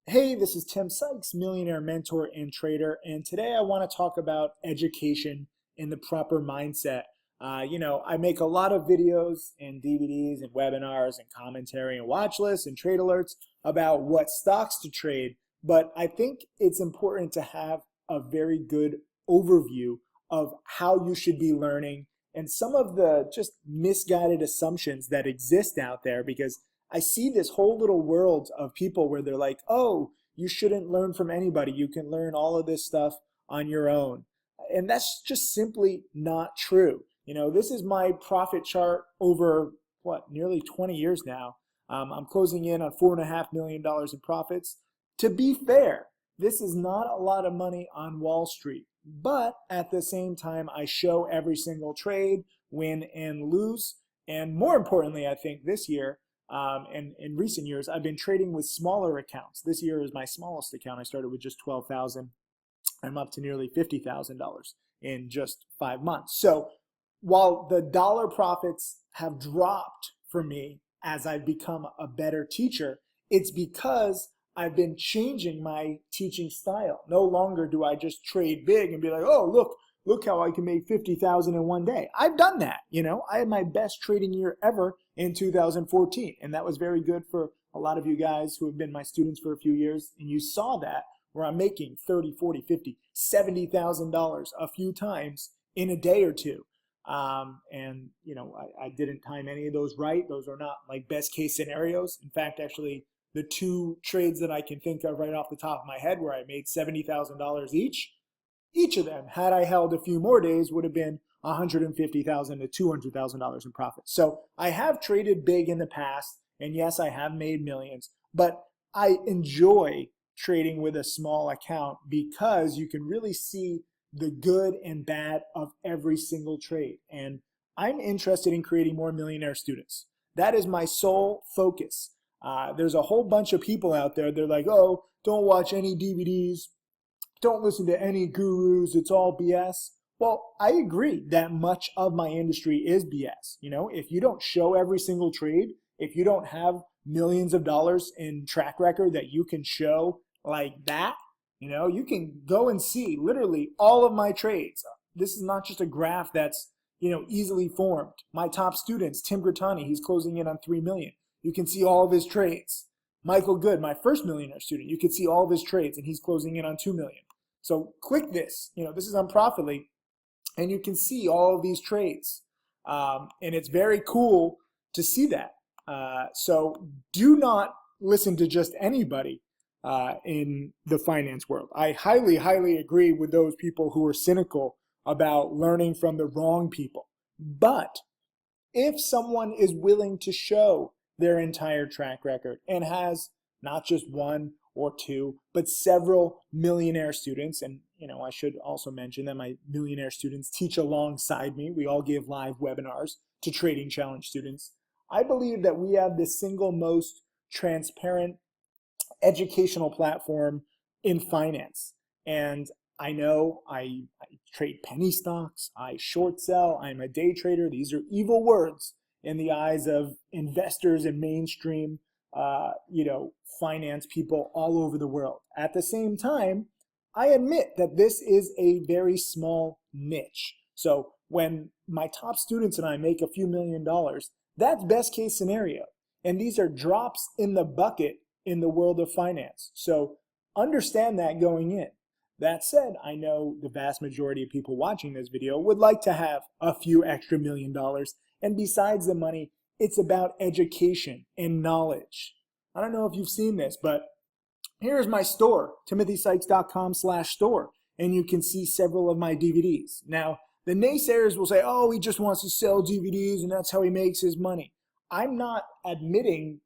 Hey, this is Tim Sykes, millionaire mentor and trader, and today I want to talk about education in the proper mindset. I make a lot of videos and DVDs and webinars and commentary and watch lists and trade alerts about what stocks to trade, but I think it's important to have a very good overview of how you should be learning and some of the just misguided assumptions that exist out there because I see this whole little world of people where they're like, oh, you shouldn't learn from anybody. You can learn all of this stuff on your own. And that's just simply not true. This is my profit chart over nearly 20 years now. I'm closing in on $4.5 million in profits. To be fair, this is not a lot of money on Wall Street, but at the same time, I show every single trade, win and lose. And more importantly, I think this year, and in recent years, I've been trading with smaller accounts. This year is my smallest account. I started with just 12,000. I'm up to nearly $50,000 in just 5 months. So while the dollar profits have dropped for me as I've become a better teacher, it's because I've been changing my teaching style. No longer do I just trade big and be like, oh, look how I can make 50,000 in one day. I've done that. I had my best trading year ever in 2014, and that was very good for a lot of you guys who have been my students for a few years, and you saw that where I'm making 30, 40, 50, $70,000 a few times in a day or two. I didn't time any of those right. Those are not like best case scenarios. In fact, actually, the two trades that I can think of right off the top of my head where I made $70,000 each of them, had I held a few more days, would have been $150,000 to $200,000 in profit. So I have traded big in the past, and yes, I have made millions, but I enjoy trading with a small account because you can really see the good and bad of every single trade. And I'm interested in creating more millionaire students. That is my sole focus. There's a whole bunch of people out there, they're like, oh, don't watch any DVDs, don't listen to any gurus, it's all BS. Well, I agree that much of my industry is BS. If you don't show every single trade, if you don't have millions of dollars in track record that you can show like that, you can go and see literally all of my trades. This is not just a graph that's, easily formed. My top students, Tim Grattani, he's closing in on 3 million. You can see all of his trades. Michael Good, my first millionaire student, you can see all of his trades and he's closing in on 2 million. So click this, this is on Profitly, and you can see all of these trades. And it's very cool to see that. So do not listen to just anybody in the finance world. I highly, highly agree with those people who are cynical about learning from the wrong people. But if someone is willing to show their entire track record and has not just one or two, but several millionaire students. And, I should also mention that my millionaire students teach alongside me. We all give live webinars to Trading Challenge students. I believe that we have the single most transparent educational platform in finance. And I know I trade penny stocks, I short sell, I'm a day trader. These are evil words in the eyes of investors and mainstream finance people all over the world. At the same time, I admit that this is a very small niche. So when my top students and I make a few $1,000,000, that's best case scenario. And these are drops in the bucket in the world of finance. So understand that going in. That said, I know the vast majority of people watching this video would like to have a few extra $1,000,000. And besides the money, it's about education and knowledge. I don't know if you've seen this, but here's my store, timothysykes.com/store, and you can see several of my DVDs. Now, the naysayers will say, oh, he just wants to sell DVDs and that's how he makes his money. I'm not admitting,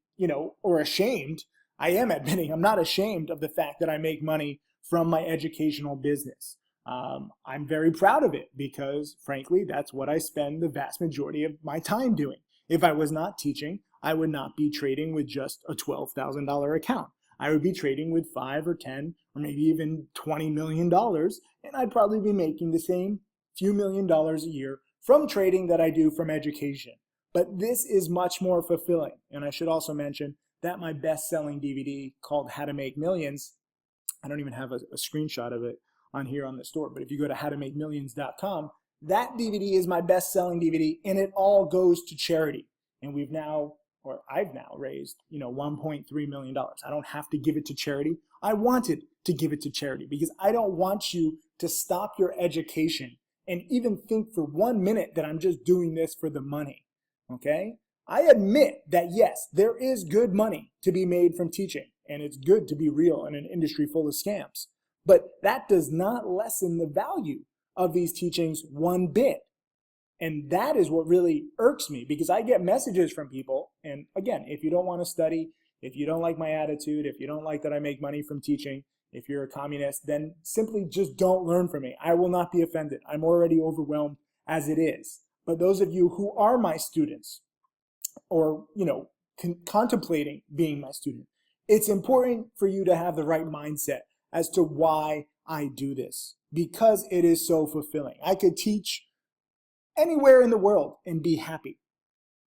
or ashamed. I am admitting I'm not ashamed of the fact that I make money from my educational business. I'm very proud of it because, frankly, that's what I spend the vast majority of my time doing. If I was not teaching, I would not be trading with just a $12,000 account. I would be trading with 5 or 10 or maybe even $20 million, and I'd probably be making the same few $1,000,000 a year from trading that I do from education. But this is much more fulfilling. And I should also mention that my best-selling DVD called How to Make Millions, I don't even have a screenshot of it on here on the store, but if you go to howtomakemillions.com, that DVD is my best-selling DVD, and it all goes to charity. And I've now raised, $1.3 million. I don't have to give it to charity. I wanted to give it to charity because I don't want you to stop your education and even think for 1 minute that I'm just doing this for the money, okay? I admit that yes, there is good money to be made from teaching, and it's good to be real in an industry full of scams. But that does not lessen the value of these teachings one bit. And that is what really irks me, because I get messages from people, and again, if you don't want to study, if you don't like my attitude, if you don't like that I make money from teaching, if you're a communist, then simply just don't learn from me. I will not be offended. I'm already overwhelmed as it is. But those of you who are my students, or contemplating being my student, it's important for you to have the right mindset as to why I do this, because it is so fulfilling. I could teach anywhere in the world and be happy.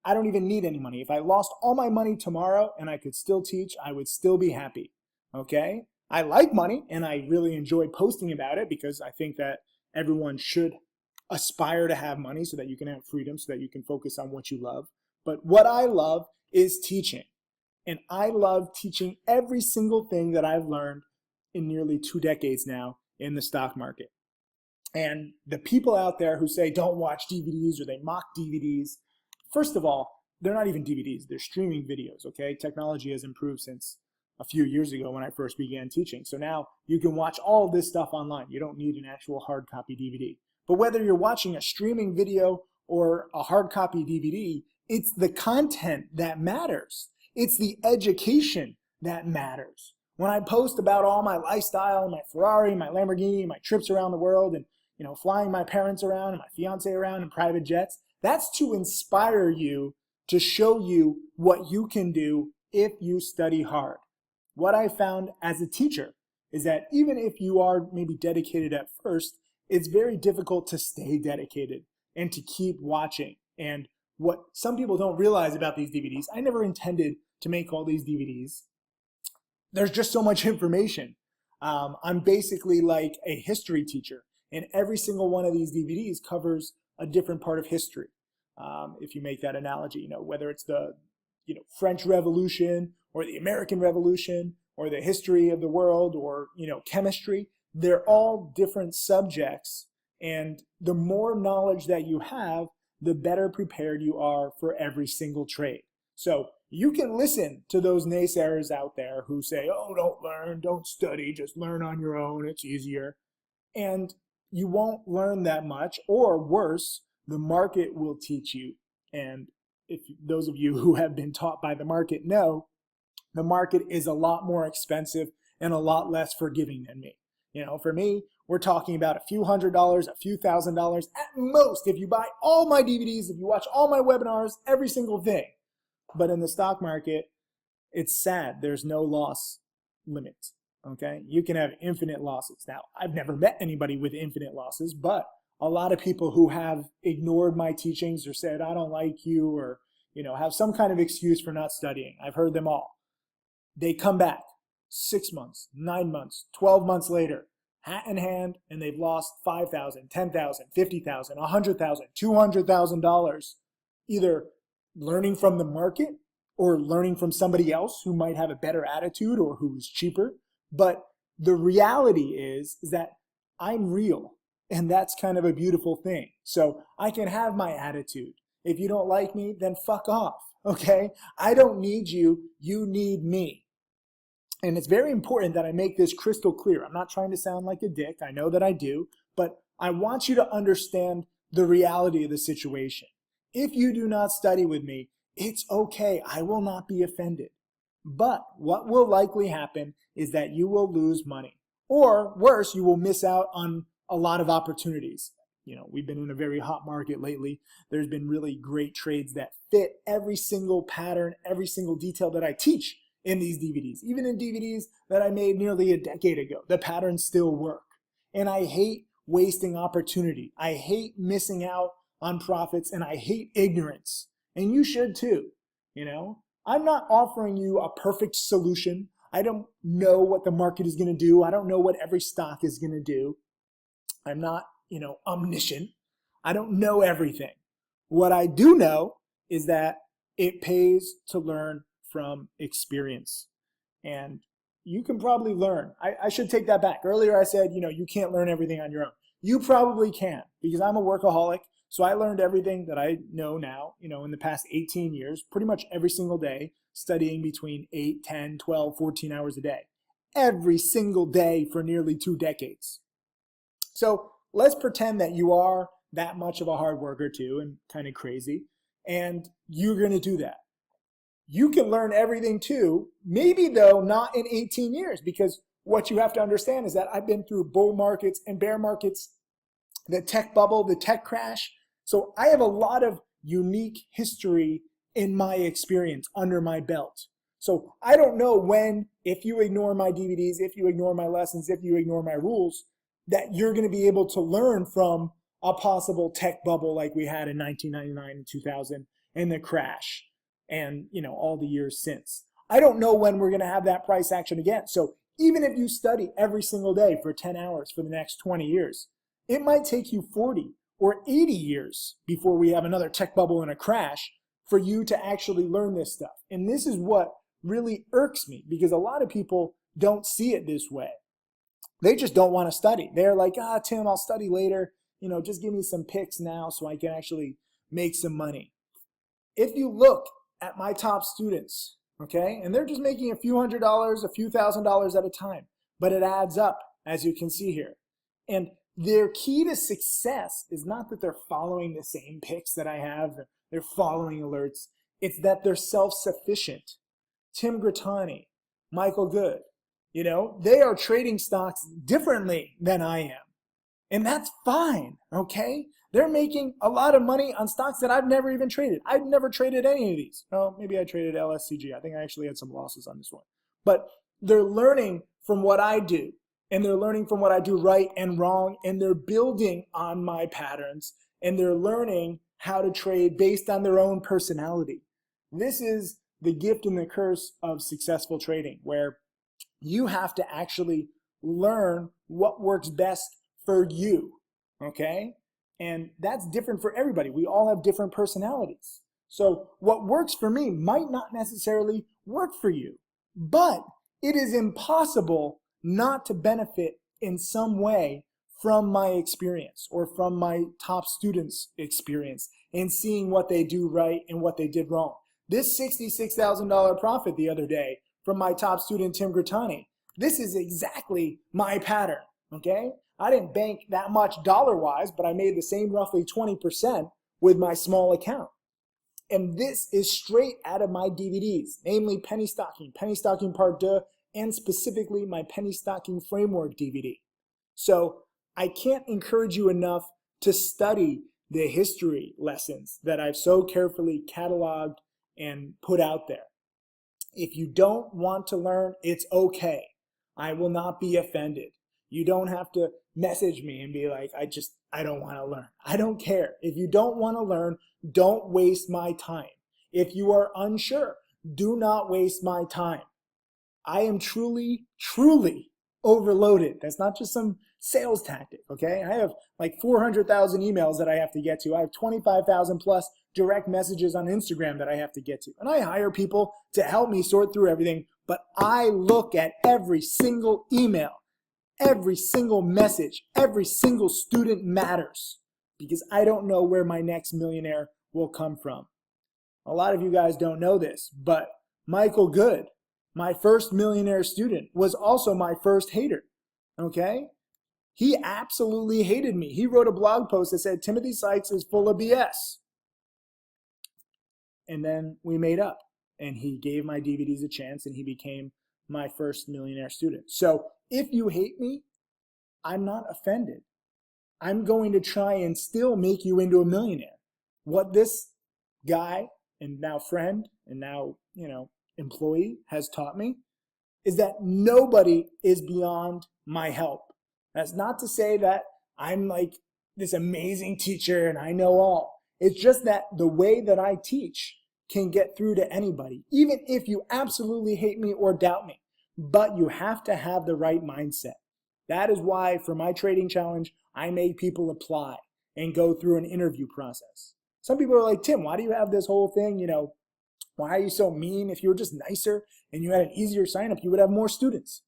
I don't even need any money. If I lost all my money tomorrow and I could still teach, I would still be happy. Okay? I like money, and I really enjoy posting about it because I think that everyone should aspire to have money so that you can have freedom, so that you can focus on what you love. But what I love is teaching. And I love teaching every single thing that I've learned in nearly 2 decades now in the stock market. And the people out there who say don't watch DVDs or they mock DVDs, first of all, they're not even DVDs. They're streaming videos, okay? Technology has improved since a few years ago when I first began teaching. So now you can watch all of this stuff online. You don't need an actual hard copy DVD. But whether you're watching a streaming video or a hard copy DVD, it's the content that matters. It's the education that matters. When I post about all my lifestyle, my Ferrari, my Lamborghini, my trips around the world, and flying my parents around and my fiance around in private jets, that's to inspire you, to show you what you can do if you study hard. What I found as a teacher is that even if you are maybe dedicated at first, it's very difficult to stay dedicated and to keep watching. And what some people don't realize about these DVDs, I never intended to make all these DVDs. There's just so much information. I'm basically like a history teacher, and every single one of these DVDs covers a different part of history. If you make that analogy, whether it's the French Revolution or the American Revolution or the history of the world or chemistry, they're all different subjects, and the more knowledge that you have, the better prepared you are for every single trade. So you can listen to those naysayers out there who say, oh, don't learn, don't study, just learn on your own, it's easier. And you won't learn that much, or worse, the market will teach you. And if those of you who have been taught by the market know, the market is a lot more expensive and a lot less forgiving than me. For me, we're talking about a few $100s, a few $1,000 at most if you buy all my DVDs, if you watch all my webinars, every single thing. But in the stock market, it's sad. There's no loss limits, okay? You can have infinite losses. Now, I've never met anybody with infinite losses, but a lot of people who have ignored my teachings or said, I don't like you, or, have some kind of excuse for not studying. I've heard them all. They come back 6 months, 9 months, 12 months later, hat in hand, and they've lost $5,000, $10,000, $50,000, $100,000, $200,000, either learning from the market or learning from somebody else who might have a better attitude or who's cheaper. But the reality is that I'm real, and that's kind of a beautiful thing. So I can have my attitude. If you don't like me, then fuck off, okay? I don't need you, you need me. And it's very important that I make this crystal clear. I'm not trying to sound like a dick, I know that I do, but I want you to understand the reality of the situation. If you do not study with me, it's okay, I will not be offended. But what will likely happen is that you will lose money. Or worse, you will miss out on a lot of opportunities. We've been in a very hot market lately. There's been really great trades that fit every single pattern, every single detail that I teach in these DVDs. Even in DVDs that I made nearly a decade ago, the patterns still work. And I hate wasting opportunity. I hate missing out on profits, and I hate ignorance. And you should too. I'm not offering you a perfect solution. I don't know what the market is going to do. I don't know what every stock is going to do. I'm not, omniscient. I don't know everything. What I do know is that it pays to learn from experience. And you can probably learn. I should take that back. Earlier I said, you can't learn everything on your own. You probably can, because I'm a workaholic. So I learned everything that I know now, in the past 18 years, pretty much every single day, studying between 8, 10, 12, 14 hours a day. Every single day for nearly 2 decades. So let's pretend that you are that much of a hard worker too, and kind of crazy, and you're going to do that. You can learn everything too, maybe though not in 18 years, because what you have to understand is that I've been through bull markets and bear markets, the tech bubble, the tech crash. So I have a lot of unique history in my experience under my belt. So I don't know when, if you ignore my DVDs, if you ignore my lessons, if you ignore my rules, that you're going to be able to learn from a possible tech bubble like we had in 1999 and 2000 and the crash and, all the years since. I don't know when we're going to have that price action again. So even if you study every single day for 10 hours for the next 20 years, it might take you 40 or 80 years before we have another tech bubble and a crash for you to actually learn this stuff. And this is what really irks me, because a lot of people don't see it this way. They just don't want to study. They're like, Tim, I'll study later. Just give me some picks now so I can actually make some money. If you look at my top students, okay, and they're just making a few $100s, a few $1,000s at a time, but it adds up, as you can see here. And their key to success is not that they're following the same picks that I have, they're following alerts. It's that they're self-sufficient. Tim Grattani, Michael Good, they are trading stocks differently than I am. And that's fine, okay? They're making a lot of money on stocks that I've never even traded. I've never traded any of these. Oh, maybe I traded LSCG. I think I actually had some losses on this one. But they're learning from what I do, and they're learning from what I do right and wrong, and they're building on my patterns, and they're learning how to trade based on their own personality. This is the gift and the curse of successful trading, where you have to actually learn what works best for you, okay? And that's different for everybody. We all have different personalities. So what works for me might not necessarily work for you, but it is impossible not to benefit in some way from my experience or from my top students' experience and seeing what they do right and what they did wrong. This $66,000 profit the other day from my top student, Tim Grattani, this is exactly my pattern, okay? I didn't bank that much dollar-wise, but I made the same roughly 20% with my small account. And this is straight out of my DVDs, namely Penny Stocking Part 2, and specifically my Penny Stocking Framework DVD. So I can't encourage you enough to study the history lessons that I've so carefully cataloged and put out there. If you don't want to learn, it's okay. I will not be offended. You don't have to message me and be like, I don't want to learn. I don't care. If you don't want to learn, don't waste my time. If you are unsure, do not waste my time. I am truly, truly overloaded. That's not just some sales tactic, okay? I have like 400,000 emails that I have to get to. I have 25,000 plus direct messages on Instagram that I have to get to. And I hire people to help me sort through everything, but I look at every single email. Every single message, every single student matters, because I don't know where my next millionaire will come from. A lot of you guys don't know this, but Michael Good, my first millionaire student, was also my first hater, okay? He absolutely hated me. He wrote a blog post that said, Timothy Sykes is full of BS. And then we made up, and he gave my DVDs a chance, and he became my first millionaire student. So if you hate me, I'm not offended. I'm going to try and still make you into a millionaire. What this guy and now friend and now, employee has taught me is that nobody is beyond my help. That's not to say that I'm like this amazing teacher and I know all. It's just that the way that I teach can get through to anybody, even if you absolutely hate me or doubt me. But you have to have the right mindset. That is why for my trading challenge, I make people apply and go through an interview process. Some people are like, Tim, why do you have this whole thing? Why are you so mean? If you were just nicer and you had an easier sign up, you would have more students.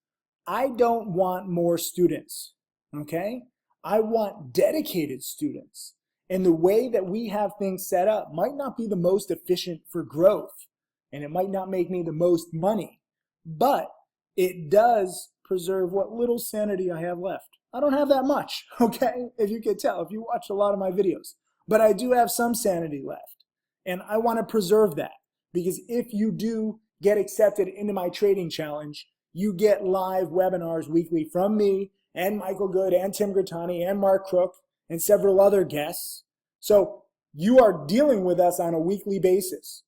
I don't want more students, okay? I want dedicated students. And the way that we have things set up might not be the most efficient for growth, and it might not make me the most money, but it does preserve what little sanity I have left. I don't have that much, okay? If you could tell, if you watched a lot of my videos. But I do have some sanity left, and I want to preserve that. Because if you do get accepted into my trading challenge, you get live webinars weekly from me and Michael Good and Tim Grattani and Mark Crook and several other guests. So you are dealing with us on a weekly basis.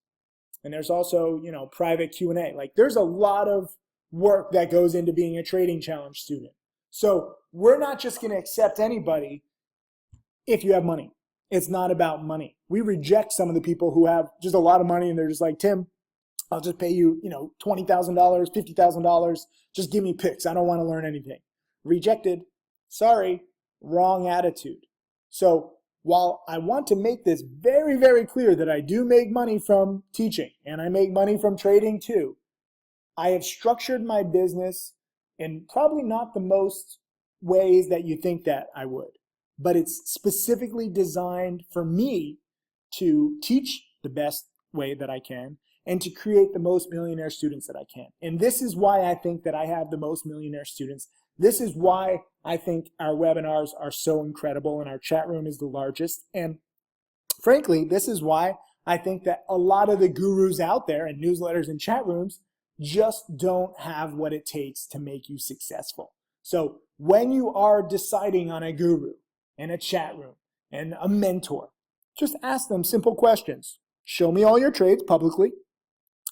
And there's also, private Q&A. Like there's a lot of work that goes into being a trading challenge student. So we're not just going to accept anybody if you have money. It's not about money. We reject some of the people who have just a lot of money and they're just like, Tim, I'll just pay you, $20,000, $50,000. Just give me picks. I don't want to learn anything. Rejected. Sorry. Wrong attitude. So while I want to make this very, very clear that I do make money from teaching and I make money from trading too, I have structured my business in probably not the most ways that you think that I would. But it's specifically designed for me to teach the best way that I can and to create the most millionaire students that I can. And this is why I think that I have the most millionaire students. This is why I think our webinars are so incredible and our chat room is the largest. And frankly, this is why I think that a lot of the gurus out there and newsletters and chat rooms just don't have what it takes to make you successful. So when you are deciding on a guru, and a chat room, and a mentor. Just ask them simple questions. Show me all your trades publicly.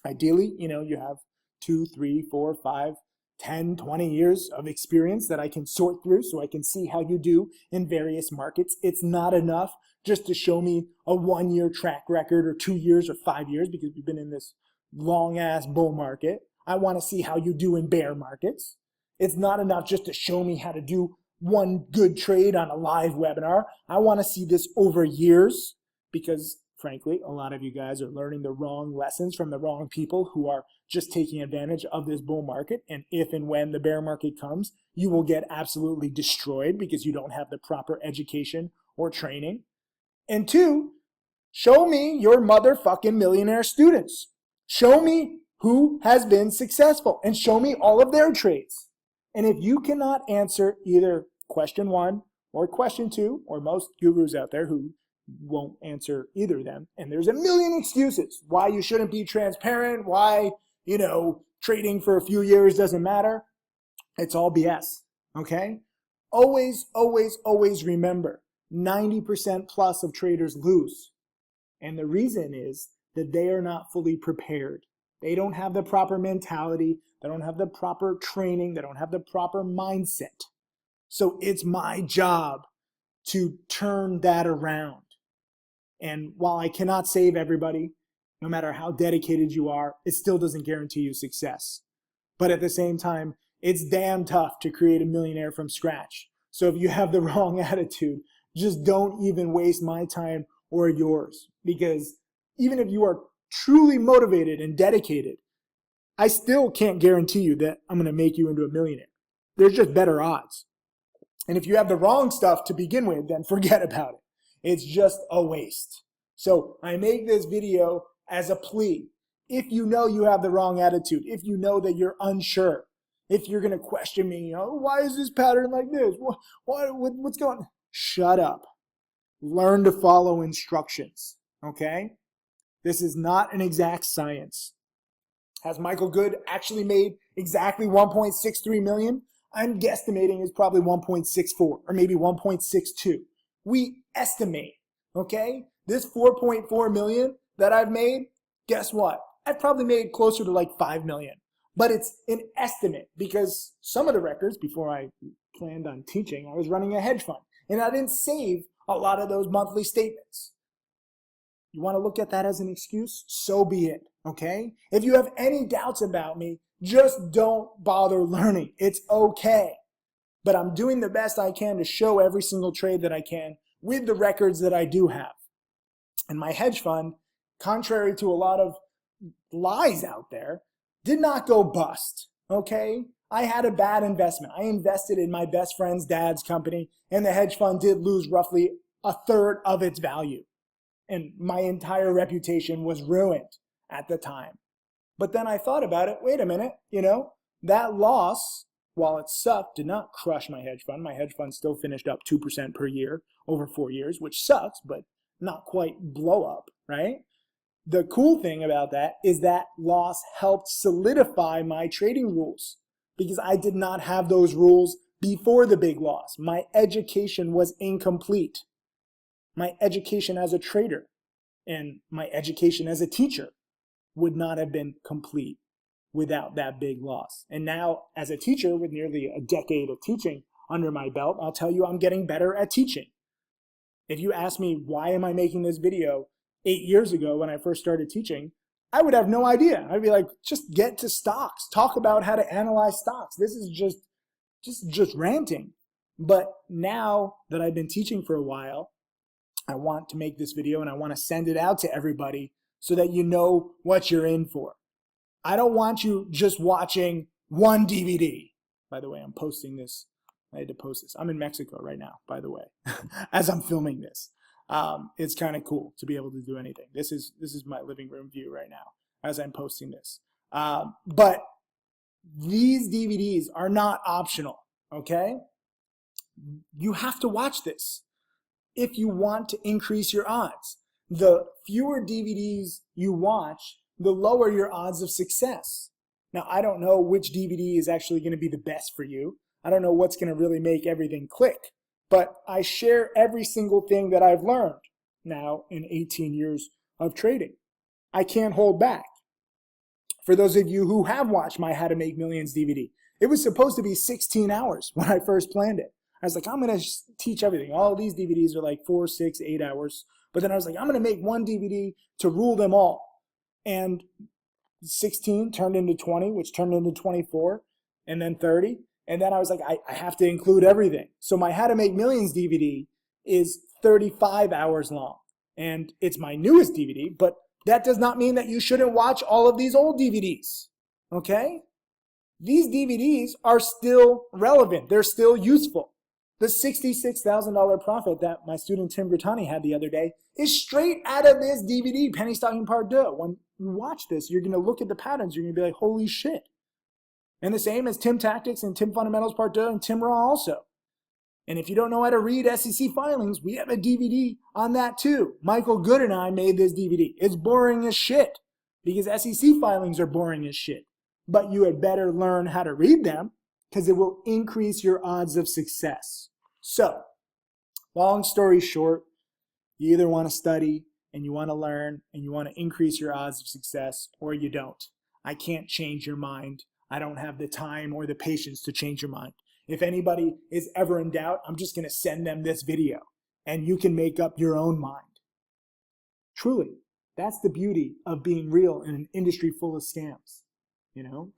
Ideally, you have 2, 3, 4, 5, 10, 20 years of experience that I can sort through so I can see how you do in various markets. It's not enough just to show me a 1-year track record or 2 years or 5 years because we've been in this long-ass bull market. I want to see how you do in bear markets. It's not enough just to show me how to do one good trade on a live webinar. I want to see this over years because, frankly, a lot of you guys are learning the wrong lessons from the wrong people who are just taking advantage of this bull market. And if and when the bear market comes, you will get absolutely destroyed because you don't have the proper education or training. And 2, show me your motherfucking millionaire students. Show me who has been successful and show me all of their trades. And if you cannot answer either question 1 or question 2, or most gurus out there who won't answer either of them, and there's a million excuses why you shouldn't be transparent, why, trading for a few years doesn't matter, it's all BS, okay? Always, always, always remember, 90% plus of traders lose. And the reason is that they are not fully prepared. They don't have the proper mentality. They don't have the proper training. They don't have the proper mindset. So it's my job to turn that around. And while I cannot save everybody, no matter how dedicated you are, it still doesn't guarantee you success. But at the same time, it's damn tough to create a millionaire from scratch. So if you have the wrong attitude, just don't even waste my time or yours. Because even if you are truly motivated and dedicated, I still can't guarantee you that I'm going to make you into a millionaire. There's just better odds. And if you have the wrong stuff to begin with, then forget about it. It's just a waste. So I make this video as a plea. If you know you have the wrong attitude, if you know that you're unsure, if you're going to question me, why is this pattern like this? What's going on? Shut up. Learn to follow instructions, okay? This is not an exact science. Has Michael Good actually made exactly 1.63 million? I'm guesstimating it's probably 1.64 or maybe 1.62. We estimate, okay? This 4.4 million that I've made, guess what? I've probably made closer to like 5 million. But it's an estimate because some of the records, before I planned on teaching, I was running a hedge fund. And I didn't save a lot of those monthly statements. You want to look at that as an excuse? So be it, okay? If you have any doubts about me, just don't bother learning. It's okay. But I'm doing the best I can to show every single trade that I can with the records that I do have. And my hedge fund, contrary to a lot of lies out there, did not go bust, okay? I had a bad investment. I invested in my best friend's dad's company, and the hedge fund did lose roughly a third of its value. And my entire reputation was ruined at the time. But then I thought about it, wait a minute, that loss, while it sucked, did not crush my hedge fund. My hedge fund still finished up 2% per year over 4 years, which sucks, but not quite blow up, right? The cool thing about that is that loss helped solidify my trading rules because I did not have those rules before the big loss. My education was incomplete. My education as a trader and my education as a teacher would not have been complete without that big loss. And now, as a teacher with nearly a decade of teaching under my belt, I'll tell you I'm getting better at teaching. If you ask me why am I making this video 8 years ago when I first started teaching, I would have no idea. I'd be like, just get to stocks. Talk about how to analyze stocks. This is just ranting. But now that I've been teaching for a while, I want to make this video and I want to send it out to everybody so that you know what you're in for. I don't want you just watching one DVD. By the way, I'm posting this. I had to post this. I'm in Mexico right now, by the way, as I'm filming this. It's kind of cool to be able to do anything. This is my living room view right now as I'm posting this. But these DVDs are not optional, okay? You have to watch this if you want to increase your odds. The fewer DVDs you watch, the lower your odds of success. Now, I don't know which DVD is actually going to be the best for you. I don't know what's going to really make everything click, but I share every single thing that I've learned now in 18 years of trading. I can't hold back. For those of you who have watched my How to Make Millions DVD, it was supposed to be 16 hours when I first planned it. I was like, I'm going to teach everything. All these DVDs are like 4, 6, 8 hours. But then I was like, I'm going to make one DVD to rule them all. And 16 turned into 20, which turned into 24, and then 30. And then I was like, I have to include everything. So my How to Make Millions DVD is 35 hours long. And it's my newest DVD, but that does not mean that you shouldn't watch all of these old DVDs. Okay? These DVDs are still relevant. They're still useful. The $66,000 profit that my student Tim Brittani had the other day is straight out of this DVD, Penny Stocking Part 2. When you watch this, you're going to look at the patterns. You're going to be like, holy shit. And the same as Tim Tactics and Tim Fundamentals Part 2 and Tim Raw also. And if you don't know how to read SEC filings, we have a DVD on that too. Michael Good and I made this DVD. It's boring as shit because SEC filings are boring as shit. But you had better learn how to read them because it will increase your odds of success. So, long story short, you either want to study and you want to learn and you want to increase your odds of success, or you don't. I can't change your mind. I don't have the time or the patience to change your mind. If anybody is ever in doubt, I'm just going to send them this video and you can make up your own mind. Truly, that's the beauty of being real in an industry full of scams.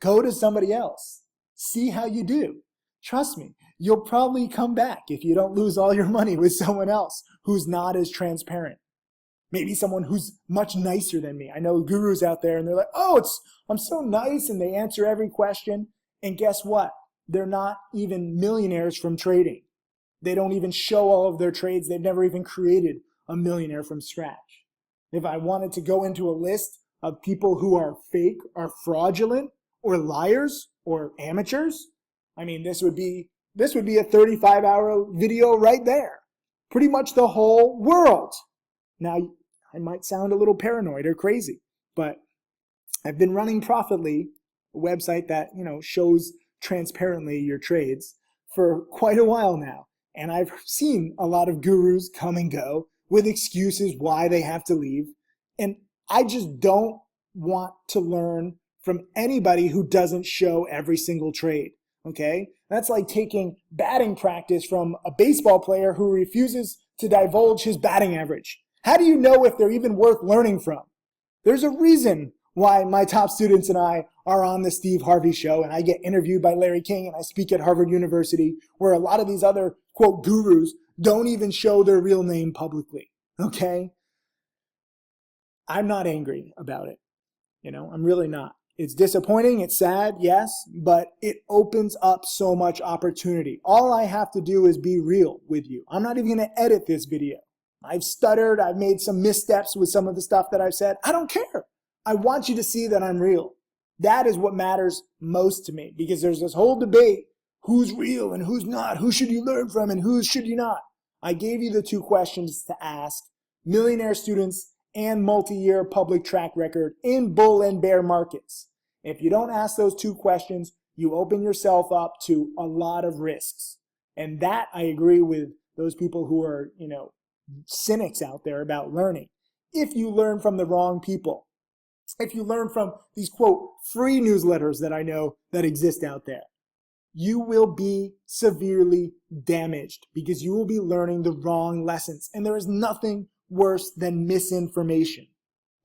Go to somebody else. See how you do. Trust me, you'll probably come back if you don't lose all your money with someone else who's not as transparent. Maybe someone who's much nicer than me. I know gurus out there and they're like, I'm so nice, and they answer every question. And guess what? They're not even millionaires from trading. They don't even show all of their trades. They've never even created a millionaire from scratch. If I wanted to go into a list of people who are fake or fraudulent or liars or amateurs, I mean, this would be a 35-hour video right there. Pretty much the whole world. Now, I might sound a little paranoid or crazy, but I've been running Profitly, a website that, shows transparently your trades for quite a while now. And I've seen a lot of gurus come and go with excuses why they have to leave. And I just don't want to learn from anybody who doesn't show every single trade. Okay? That's like taking batting practice from a baseball player who refuses to divulge his batting average. How do you know if they're even worth learning from? There's a reason why my top students and I are on the Steve Harvey show, and I get interviewed by Larry King, and I speak at Harvard University, where a lot of these other, quote, gurus don't even show their real name publicly, okay? I'm not angry about it. I'm really not. It's disappointing, it's sad, yes, but it opens up so much opportunity. All I have to do is be real with you. I'm not even going to edit this video. I've stuttered, I've made some missteps with some of the stuff that I've said. I don't care. I want you to see that I'm real. That is what matters most to me, because there's this whole debate, who's real and who's not, who should you learn from and who should you not. I gave you the 2 questions to ask. Millionaire students and multi-year public track record in bull and bear markets. If you don't ask those 2 questions, you open yourself up to a lot of risks. And that I agree with those people who are, cynics out there about learning. If you learn from the wrong people, if you learn from these, quote, free newsletters that I know that exist out there, you will be severely damaged because you will be learning the wrong lessons. And there is nothing worse than misinformation.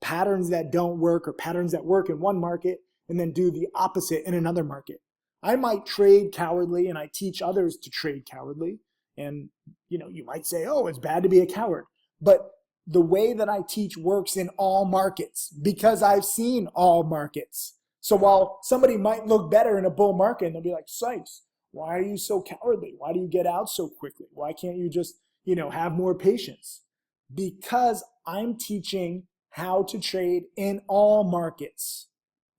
Patterns that don't work, or patterns that work in one market and then do the opposite in another market. I might trade cowardly, and I teach others to trade cowardly. And, you might say, oh, it's bad to be a coward. But the way that I teach works in all markets because I've seen all markets. So while somebody might look better in a bull market, and they'll be like, Sykes, why are you so cowardly? Why do you get out so quickly? Why can't you just, have more patience? Because I'm teaching how to trade in all markets.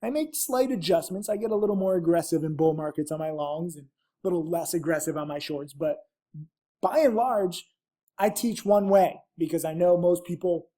I make slight adjustments. I get a little more aggressive in bull markets on my longs and a little less aggressive on my shorts. But by and large, I teach one way because I know most people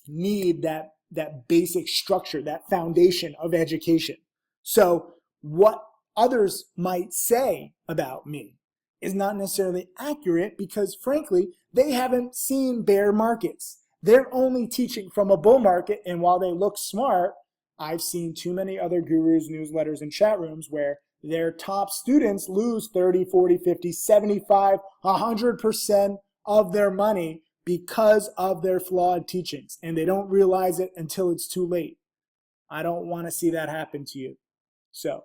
need that basic structure, that foundation of education. So what others might say about me is not necessarily accurate because, frankly, they haven't seen bear markets. They're only teaching from a bull market, and while they look smart, I've seen too many other gurus, newsletters, and chat rooms where their top students lose 30, 40, 50, 75, 100% of their money because of their flawed teachings, and they don't realize it until it's too late. I don't want to see that happen to you. So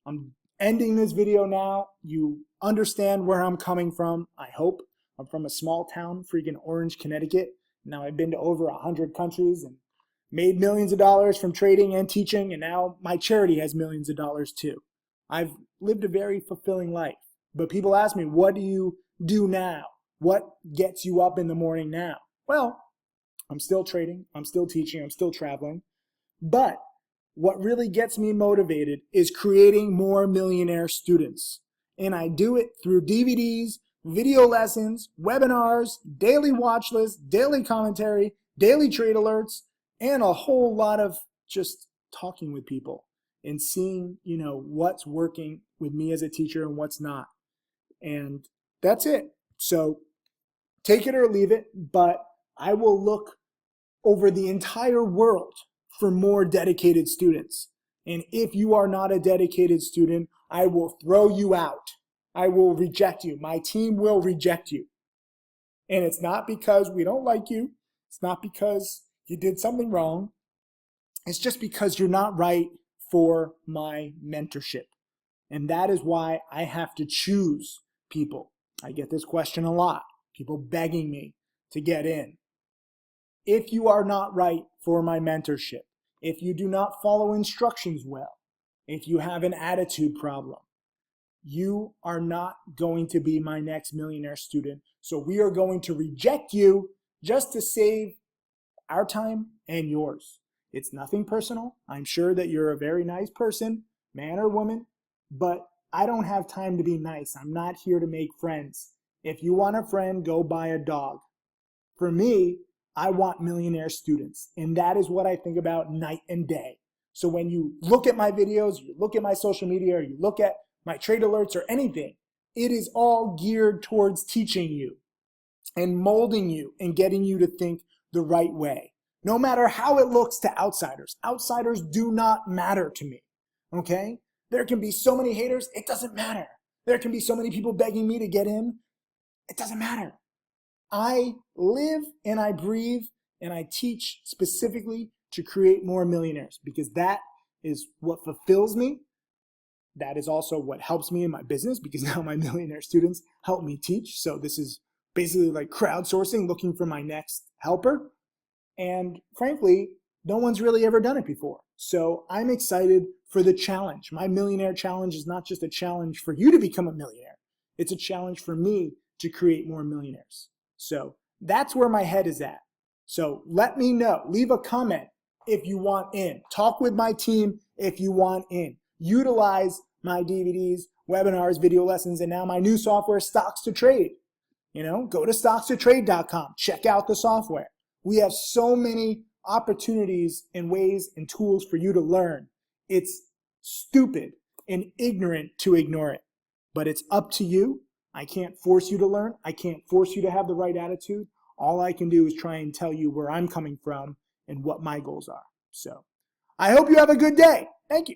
I'm ending this video now. You understand where I'm coming from, I hope. I'm from a small town, freaking Orange, Connecticut. Now I've been to over 100 countries and made millions of dollars from trading and teaching, and now my charity has millions of dollars too. I've lived a very fulfilling life. But people ask me, what do you do now? What gets you up in the morning now? Well, I'm still trading, I'm still teaching, I'm still traveling. But what really gets me motivated is creating more millionaire students. And I do it through DVDs, video lessons, webinars, daily watch lists, daily commentary, daily trade alerts, and a whole lot of just talking with people and seeing, what's working with me as a teacher and what's not. And that's it. So take it or leave it, but I will look over the entire world for more dedicated students. And if you are not a dedicated student, I will throw you out. I will reject you. My team will reject you. And it's not because we don't like you. It's not because you did something wrong. It's just because you're not right for my mentorship. And that is why I have to choose people. I get this question a lot. People begging me to get in. If you are not right for my mentorship, if you do not follow instructions well, if you have an attitude problem, you are not going to be my next millionaire student. So we are going to reject you just to save our time and yours. It's nothing personal. I'm sure that you're a very nice person, man or woman, but I don't have time to be nice. I'm not here to make friends. If you want a friend, go buy a dog. For me, I want millionaire students, and that is what I think about night and day. So when you look at my videos, you look at my social media, or you look at my trade alerts or anything, it is all geared towards teaching you and molding you and getting you to think the right way. No matter how it looks to outsiders. Outsiders do not matter to me, okay? There can be so many haters, it doesn't matter. There can be so many people begging me to get in, it doesn't matter. I live and I breathe and I teach specifically to create more millionaires because that is what fulfills me. That is also what helps me in my business because now my millionaire students help me teach. So this is basically like crowdsourcing, looking for my next helper. And frankly, no one's really ever done it before. So I'm excited for the challenge. My millionaire challenge is not just a challenge for you to become a millionaire. It's a challenge for me to create more millionaires. So that's where my head is at. So let me know. Leave a comment if you want in. Talk with my team if you want in. Utilize my DVDs, webinars, video lessons, and now my new software, Stocks to Trade. Go to stockstotrade.com. Check out the software. We have so many opportunities and ways and tools for you to learn. It's stupid and ignorant to ignore it, but it's up to you. I can't force you to learn. I can't force you to have the right attitude. All I can do is try and tell you where I'm coming from and what my goals are. So I hope you have a good day. Thank you.